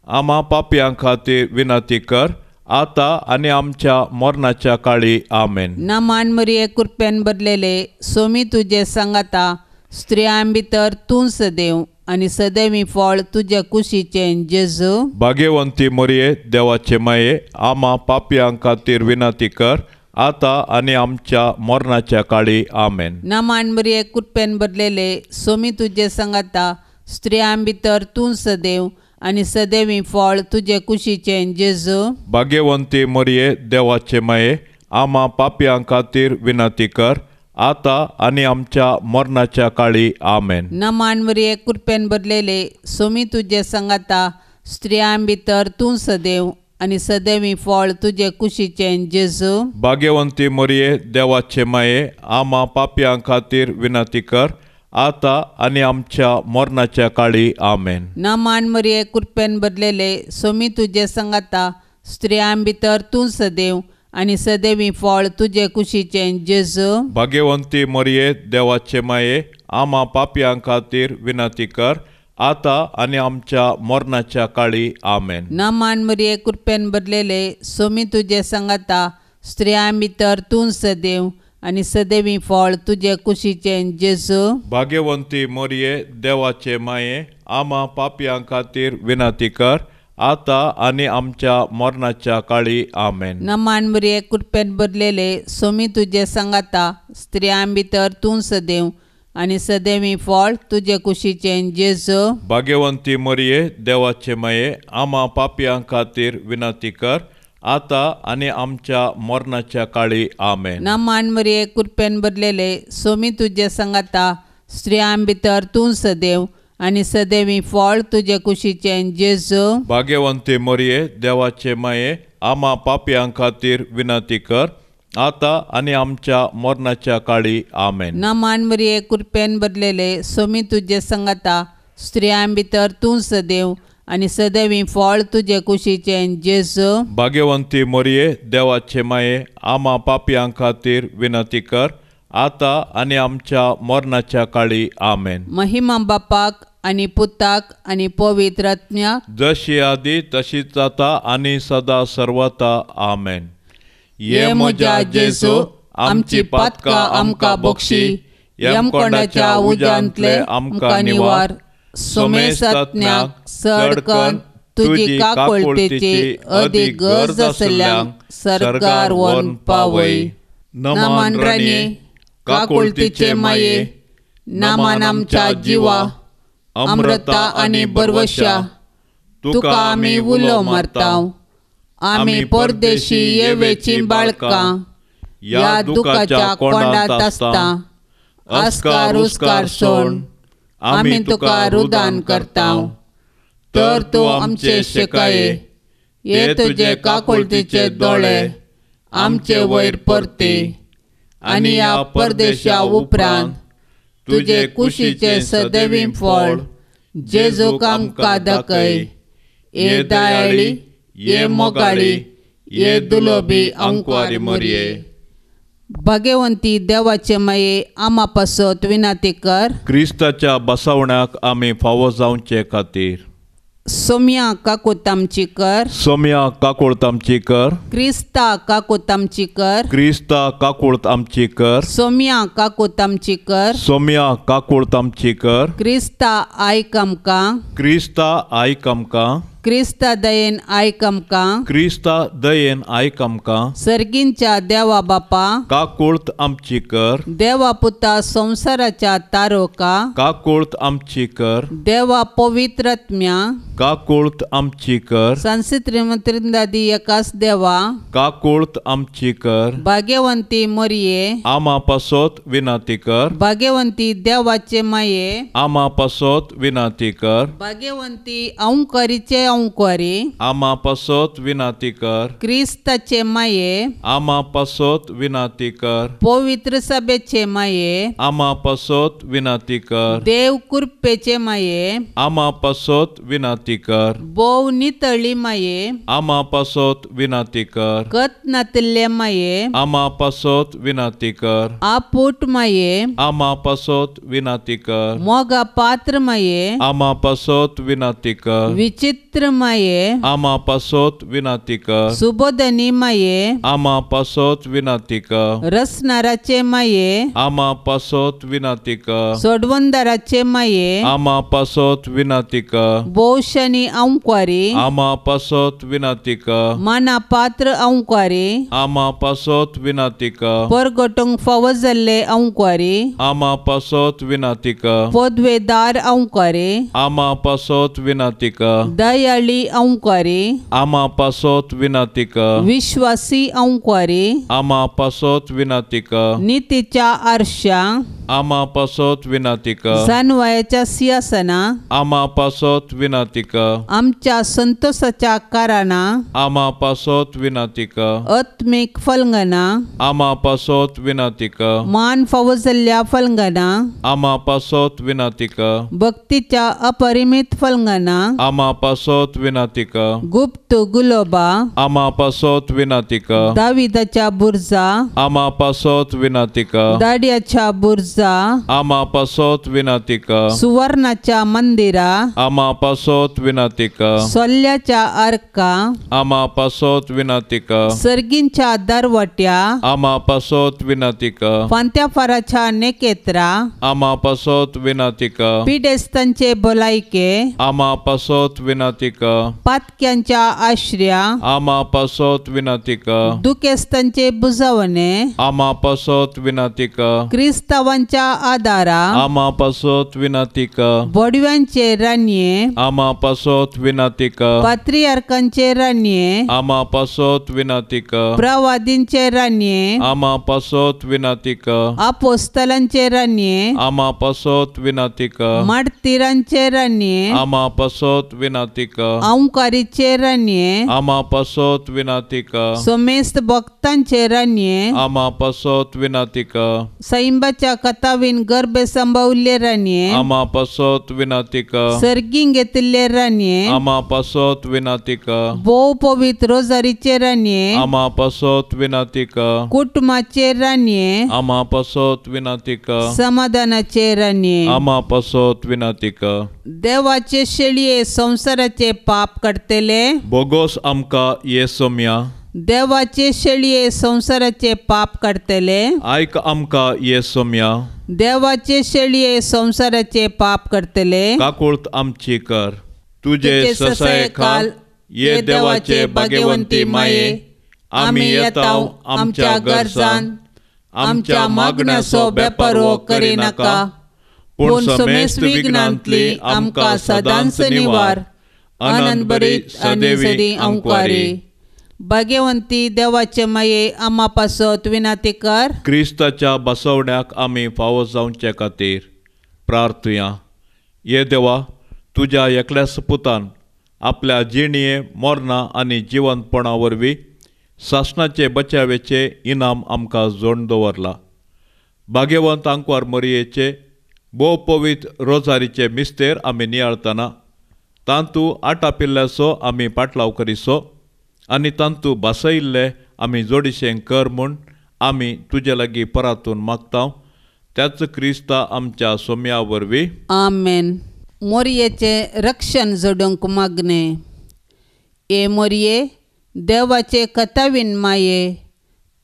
[SPEAKER 1] आम्हा पापयां खातीर विनंती कर, आतां आनी आमच्या मरणाच्या काळी. आमेन.
[SPEAKER 2] नामान मरिये कृपेन भरलेले, सोमी तुजे सांगाता, स्त्रियां भितर तूं सदैव, आनी सदैवी फळ तुजे कुशीचें जेजू.
[SPEAKER 1] भाग्यवंती मरिये देवाचे माये, आम्हा पापयां खातीर विनंती कर, आतां आनी आमच्या मरणाच्या काळी. आमेन.
[SPEAKER 2] नामान मरिये कृपेन भरलेले, सोमी तुजे सांगाता, स्त्रियां भितर तूं सदैव, आनी सदैवी फळ तुजे कुशीचें जेजू.
[SPEAKER 1] भाग्यवंती मरिये देवाचे माये, आम्हा पापयां खातीर विनंती कर, आतां आनी आमच्या मरणाच्या काळी. आमेन.
[SPEAKER 2] नामान मरिये कृपेन भरलेले, सोमी तुजे सांगाता, स्त्रियां भितर तूं सदैव, आनी सदैवी फळ तुजे कुशीचें जेजू.
[SPEAKER 1] भाग्यवंती मरिये देवाचे माये, आम्हा पापयां खातीर विनंती कर, आतां आनी आमच्या मरणाच्या काळी. आमेन.
[SPEAKER 2] नामान मरिये कृपेन भरलेले, सोमी तुजे सांगाता, स्त्रियां भितर तूं सदैव, आनी सदैवी फळ तुजे कुशीचें जेजू.
[SPEAKER 1] भाग्यवंती मरिये देवाचे माये, आम्हा पापयां खातीर विनंती कर, आतां आनी आमच्या मरणाच्या काळी. आमेन.
[SPEAKER 2] नामान मरिये कृपेन भरलेले, सोमी तुजे सांगाता, स्त्रियां भितर तूं सदैव, आनी सदैवी फळ तुजे कुशीचें जेजू.
[SPEAKER 1] भाग्यवंती मरिये देवाचे माये, आम्हा पापयां खातीर विनंती कर, आतां आनी आमच्या मरणाच्या काळी. आमेन.
[SPEAKER 2] नामान मरिये कृपेन भरलेले, सोमी तुजे सांगाता, स्त्रियां भितर तूं सदैव, आनी सदैवी फळ तुजे कुशीचें जेजू.
[SPEAKER 1] भाग्यवंती मरिये देवाचे माये, आम्हा पापयां खातीर विनंती कर, आतां आनी आमच्या मरणाच्या काळी. आमेन.
[SPEAKER 2] नामान मरिये कृपेन भरलेले, सोमी तुजे सांगाता, स्त्रियां भितर तूं सदैव, आनी सदैवी फळ तुजे कुशीचें जेजू.
[SPEAKER 1] भाग्यवंती मरिये देवाचे माये, आम्हा पापयां खातीर विनंती कर, आतां आनी आमच्या मरणाच्या काळी. आमेन.
[SPEAKER 2] नामान मरिये कृपेन भरलेले, सोमी तुजे सांगाता, स्त्रियां भितर तूं सदैव, आनी सदैवी फळ तुजे कुशीचें जेजू.
[SPEAKER 1] भाग्यवंती मरिये देवाचे माये, आम्हा पापयां खातीर विनंती कर, आतां आनी आमच्या मरणाच्या काळी. आमेन.
[SPEAKER 2] महिमा बापाक आनी पुताक आनी पवित्र आत्म्याक,
[SPEAKER 1] जशी आदी तशीच जाता आनी सदा सर्वता. आमेन. ये म्हज्या जेजू, आमची पातकां आमकां बक्षी, यमकोंडाच्या उज्यांतले आमकां निवार. सोमेस आत्म्याक चडकन तुजी काकुळतेची अदीक गरज आसल्यांक सरकार व्हरून पावय. नमान राणे काकुळतेचे माये, नामान आमच्या जिवा, अमृता आनी बरवशा, तुका आमी उलो मारताव. आमी परदेशी येवेची बाळकां, या दुखाच्या कोंडात आसता, अस्कार उस्कार सोड, आमी तुका रुदान करताव. तर तूं आमचे शेकाये, हे तुजे काकुळतेचे दोळे आमचे वयर परते, आनी ह्या परदेशा उपरांत तुजे कुशीचे सदैवी फळ जेजूक आमकां दाखय. ये दयाळी, ये मोगाळी, ये दुलोबी अंकवारी मरिये.
[SPEAKER 2] भाग्यवंती देवाचे माये, आम्हा पासत विनंती कर.
[SPEAKER 1] क्रिस्ताच्या बसवण्याक आमी फावो जावचे खातीर.
[SPEAKER 2] सोम्या काकूत आमची कर,
[SPEAKER 1] सोम्या काकुळत आमची कर,
[SPEAKER 2] क्रिस्ता काकूत आमची कर,
[SPEAKER 1] क्रिस्ता काकुळत आमची कर,
[SPEAKER 2] सोम्या काकूत आमची कर,
[SPEAKER 1] सोम्या काकुळत आमची कर,
[SPEAKER 2] क्रिस्ता आयक आमकां,
[SPEAKER 1] क्रिस्ता आयक आमकां,
[SPEAKER 2] क्रिस्ता दयेन आयक आमकां
[SPEAKER 1] क्रिस्ता दयेन आयक आमकां
[SPEAKER 2] सर्गींच्या देवा बापा
[SPEAKER 1] काकुळत आमची कर
[SPEAKER 2] देवा पुता संसाराच्या तारोका
[SPEAKER 1] काकुळत आमची कर
[SPEAKER 2] देवा पवित्रात्म्या
[SPEAKER 1] काकुळत आमची कर
[SPEAKER 2] संसित्रिमत्रिंदादी एकाच देवा
[SPEAKER 1] काकुळत आमची कर
[SPEAKER 2] भाग्यवंती मोरये
[SPEAKER 1] आमा पासोत विनाती कर
[SPEAKER 2] भाग्यवंती देवाचे माये
[SPEAKER 1] आमा पासोत विनाती कर
[SPEAKER 2] भाग्यवंती औंकारीचे औंकारी
[SPEAKER 1] आमा पासोत विनाती कर
[SPEAKER 2] क्रिस्ताचे माये
[SPEAKER 1] आमा पासोत विनाती कर
[SPEAKER 2] पवित्र सभेचे माये
[SPEAKER 1] आमा पासोत विनाती कर
[SPEAKER 2] देव कृपेचे माये
[SPEAKER 1] आमा पासोत विनाती कर
[SPEAKER 2] बोव नितळी माये
[SPEAKER 1] आमा पासोत विनाती कर
[SPEAKER 2] कत नातिल्ले माये
[SPEAKER 1] आमा पासोत विनाती कर
[SPEAKER 2] आपूट माये
[SPEAKER 1] आमा पासोत विनाती कर
[SPEAKER 2] मोगा पात्र माये
[SPEAKER 1] आमा पासोत विनाती कर
[SPEAKER 2] विचित्र माये
[SPEAKER 1] आमा पासोत विनाती कर
[SPEAKER 2] सुबोधनी माये
[SPEAKER 1] आमा पासोत विनाती कर
[SPEAKER 2] रसनाराचे माये
[SPEAKER 1] आमा पासोत विनाती कर
[SPEAKER 2] सोडवंदाराचे माये
[SPEAKER 1] आमा पासोत विनाती कर
[SPEAKER 2] बोशनी औंकारी
[SPEAKER 1] आमा पासोत विनाती कर
[SPEAKER 2] माना पात्र औंकारी
[SPEAKER 1] आमा पासोत विनाती कर
[SPEAKER 2] परगटूंक फावो जाल्ले औंकारी
[SPEAKER 1] आमा पासोत विनाती कर
[SPEAKER 2] पदवेदार औंकारी
[SPEAKER 1] आमा पासोत विनाती कर
[SPEAKER 2] दयाळी औंकारी
[SPEAKER 1] आमा पासोत विनाती कर
[SPEAKER 2] विश्वासी औंकारी
[SPEAKER 1] आमा पासोत विनाती कर
[SPEAKER 2] नीतीच्या आरशा
[SPEAKER 1] आमा पासोत विनाती कर
[SPEAKER 2] जानवायाच्या सिंहासना
[SPEAKER 1] आमा पासोत विनाती कर
[SPEAKER 2] आमच्या संतोषाच्या कारणा
[SPEAKER 1] आमा पासोत विनाती कर
[SPEAKER 2] आत्मिक फलंगना
[SPEAKER 1] आमा पासोत विनाती कर
[SPEAKER 2] मान फावो जाल्ल्या फलंगना
[SPEAKER 1] आमा पासोत विनाती कर
[SPEAKER 2] भक्तीच्या अपरिमित फलंगना
[SPEAKER 1] आमा पासोत विनाती कर
[SPEAKER 2] गुप्त गुलोबा
[SPEAKER 1] आमा पासोत विनाती कर
[SPEAKER 2] दाविदाच्या बुर्जा
[SPEAKER 1] आमा पासोत विनाती कर
[SPEAKER 2] दाड्याच्या बुर्जा
[SPEAKER 1] आमा पासोत विनाती कर
[SPEAKER 2] सुवर्णाच्या मंदिरा
[SPEAKER 1] आमा पासोत विनाती कर
[SPEAKER 2] सोल्ल्याच्या अर्का
[SPEAKER 1] आमा पासोत विनाती कर
[SPEAKER 2] सर्गींच्या दरवट्या
[SPEAKER 1] आमा पासोत विनाती कर
[SPEAKER 2] फांत्या फाराच्या नेकेत्रा
[SPEAKER 1] आमा पासोत विनाती कर
[SPEAKER 2] पिडेस्तांचे भलायके
[SPEAKER 1] आमा पासोत विनाती कर
[SPEAKER 2] पातक्यांच्या आश्रया
[SPEAKER 1] आमा पासोत विनाती कर
[SPEAKER 2] दुखेस्तांचे बुजवणे
[SPEAKER 1] आमा पासोत विनाती कर
[SPEAKER 2] क्रिस्तावांच्या आदारा
[SPEAKER 1] आमा पासोत विनाती कर
[SPEAKER 2] बडव्यांचे रान्ये
[SPEAKER 1] आमा पासोत विनाती कर
[SPEAKER 2] पात्रियार्कांचे रान्ये
[SPEAKER 1] आमा पासोत विनाती कर
[SPEAKER 2] प्रवादींचे रान्ये
[SPEAKER 1] आमा पासोत विनाती कर
[SPEAKER 2] अपोस्तलांचे रान्ये
[SPEAKER 1] आमा पासोत विनाती कर
[SPEAKER 2] मार्तिरांचे रान्ये
[SPEAKER 1] आमा पासोत विनाती कर
[SPEAKER 2] औंकारीचे रान्ये
[SPEAKER 1] आमा पासोत विनाती कर
[SPEAKER 2] सोमेस्त भक्तांचे रान्ये
[SPEAKER 1] आमा पासोत विनाती कर
[SPEAKER 2] सैंबाच्या कथावीन गर्भे संभवले रान्ये
[SPEAKER 1] आमा पासोत विनाती कर
[SPEAKER 2] सर्गीं घेतिल्ले रान्ये
[SPEAKER 1] आमा पासोत विनाती कर
[SPEAKER 2] बोव पवित्र रोजारीचे रान्ये
[SPEAKER 1] आमा पासोत विनाती कर
[SPEAKER 2] कुटुंबाचे रान्ये
[SPEAKER 1] आमा पासोत विनाती कर
[SPEAKER 2] समाधानाचे रान्ये
[SPEAKER 1] आमा पासोत विनाती कर
[SPEAKER 2] देवाचे शेळये संसाराचे पाप काडतले
[SPEAKER 1] बोगोस आमकां येसोम्या
[SPEAKER 2] देवाचे शेळये संसाराचे पाप काडतले
[SPEAKER 1] आयक आमकां येसोम्या
[SPEAKER 2] देवाचे शेळये संसाराचे पाप करतले
[SPEAKER 1] काकुळत आमची कर तुझे ससाय खाल ये देवाचे भाग्यवंती माये आमी येताव आमच्या गरजान आमच्या मागण्याचो बेपारो करिनाका पूण समेस्त विघ्नांतली आमकां सदांच निवार आनंद बरी सदैवी अंकुरी
[SPEAKER 2] भाग्यवंती देवाचे माये आम्हा पासत विनाती कर
[SPEAKER 1] क्रिस्ताच्या बसवण्याक आमी फावो जावचे खातीर प्रार्थुया ये देवा तुज्या एकल्याच पुतान आपल्या जिणये मरणा आनी जिवंतपणा वरवीं सासणाचे बचावेचे इनाम आमकां जोडून दवरला भाग्यवंत आंकवार मरयेचे भोव पवित्र रोजारीचे मिस्तेर आमी नियाळतना तांतू आटापिल्ल्याचो आमी पाटलाव करिसो आनी तांतू बासयिल्ले आमी जोडिशें कर म्हूण आमी तुजे लागीं परातून मागतांव त्याच क्रिस्ता आमच्या सोम्या वरवीं
[SPEAKER 2] आमेन. मोरयेचे रक्षण जोडूंक मागणे. ए मोरये देवाचे कथावीन माये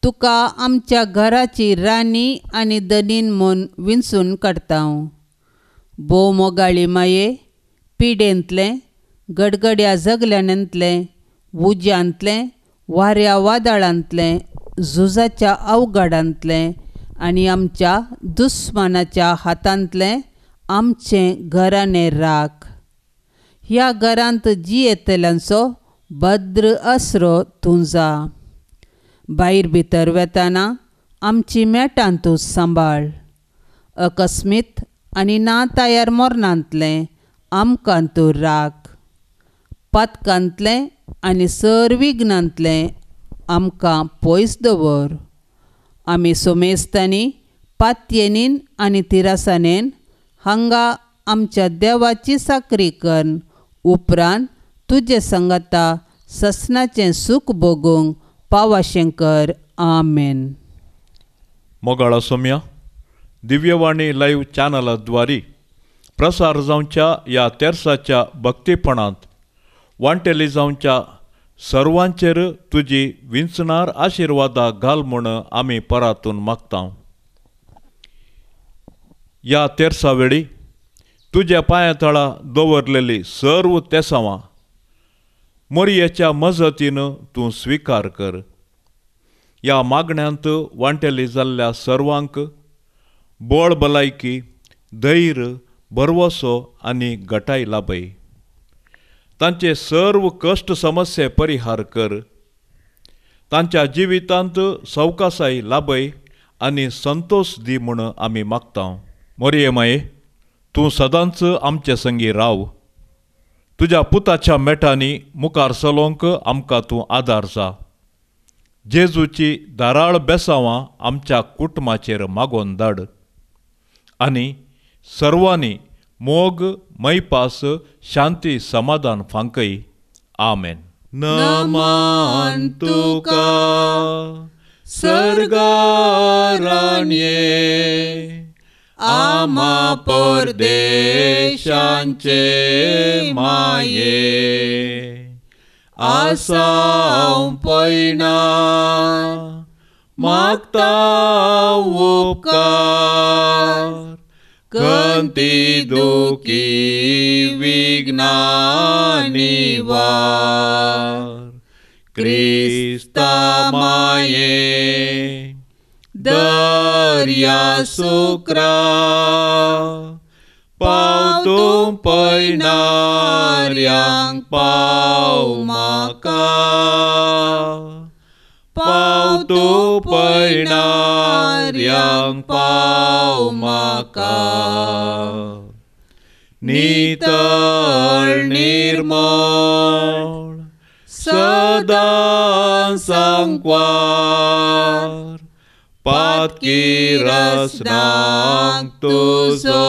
[SPEAKER 2] तुका आमच्या घराची राणी आनी दनीन म्हूण विंचून काडटा. भोव मोगाळी माये पिडेंतले गडगड्या जगल्यानंतलें, उज्यांतलें, वाऱ्या वादळांतलें, झुजाच्या अवघडांतलें आनी आमच्या दुस्मानाच्या हातांतलें आमचें घराणें राख. ह्या घरांत जियेतल्यांचो भद्र आसरो तूं जा. भायर भितर वेताना आमची मेटां तूं सांबाळ. अकस्मीत आनी ना तयार मरणांतलें आमकां तूं राख. पातकांतलें आनी सर विघ्नांतलें आमकां पयस दवर. आमी सोमेस्तांनी पातयेनीन आनी तिरासानेन हांगा आमच्या देवाची साकरी करन उपरांत तुजे संगता ससनाचें सूख भोगूंक पावाशें कर. आमेन.
[SPEAKER 1] मोगाळा सोम्या, दिव्यवाणी लाईव्ह चॅनलाद्वारे प्रसार जावच्या ह्या तेर्साच्या भक्तीपणांत वांटेली जावच्या सर्वांचेर तुजी विंचणार आशिर्वादा घाल म्हूण आमी परातून मागता. ह्या तेर्सा वेळी तुज्या पांया तळा दवरलेली सर्व तेसावां मोरयेच्या मजतीन तूं स्विकार कर. ह्या मागण्यांत वांटेली जाल्ल्या सर्वांक बळ भलायकी, धैर्य, भरवसो आनी घटाय लाभय. तांचे सर्व कश्ट समस्ये परिहार कर. तांच्या जिवितांत सवकासाय लाभय आनी संतोष दी म्हूण आमी मागता. मोरये माये, तूं सदांच आमचे संगी राव. तुज्या पुताच्या मेटांनी मुखार चलोवंक आमकां तूं आदार जा. जेजूची दाराळ बेसांवां आमच्या कुटुंबाचेर मागोवन धाड आनी सर्वांनी मोग, मैपास, शांती, समाधान फांकय. आमेन. नमान तुका सर्गाराण्ये आमा परदेशांचे माये. आसां पैना मागता उपकार, खंती दुखी विघ्ना निवार. क्रिस्ता माये दर्या सुक्रा पावतूं पैनाऱ्यांक पाव म्हाका. पावतूं पैनाऱ्यांक पाव म्हाका. नितळ निर्मळ सदां सांकवार, पातकी रसनांक तुजो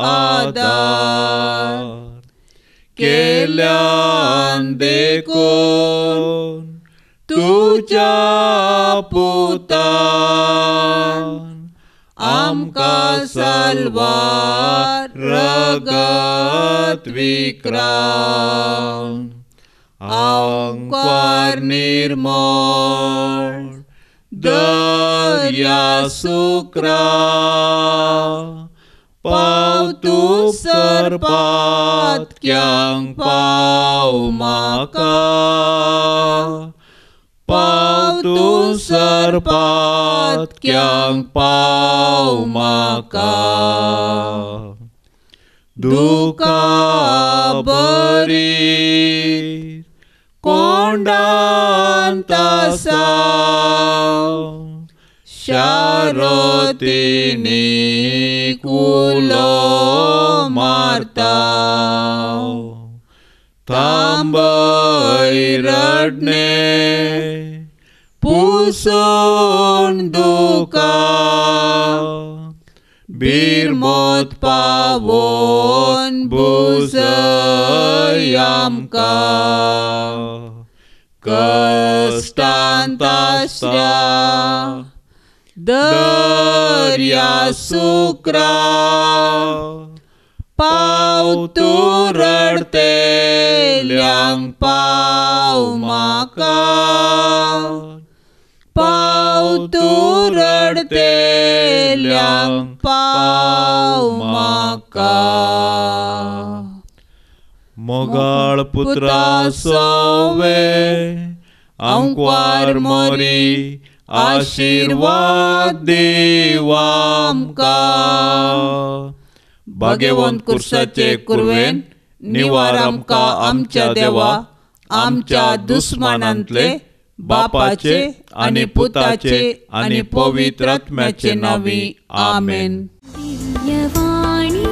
[SPEAKER 1] आदार. केल्यान देखून तुज्या पुतान आमकां साल्वार रगत विक्रांत. आंकवार निर्मळ दर्या सुक्रा पावतूं सरपातक्यांक पाव म्हाका. पावतूं सरपातक्यांक पाव म्हाका. दुका बरी कोंडांत आसा, शारोतीनी कुलो मारता. थांबय रडणे पुसून दुका, बिरमोत पावोन बुजय आमकां. कश्टांत आसल्या दर्या सुक्रा पावतूं रडतेल्यांक पाव म्हाका. पावतूं रडतेल्यांक पाव म्हाका. मोगाळ पुत्रा सोवे आमकां मोरी आशीर्वाद देवा आमकां. भाग्यवंत कुर्साचे कुरवेन निवार आमकां आमच्या देवा आमच्या दुस्मानांतले बापाचे आनी पुताचे आनी पवित्र आत्म्याचे नांवी. आमेन.
[SPEAKER 3] दिव्यवाणी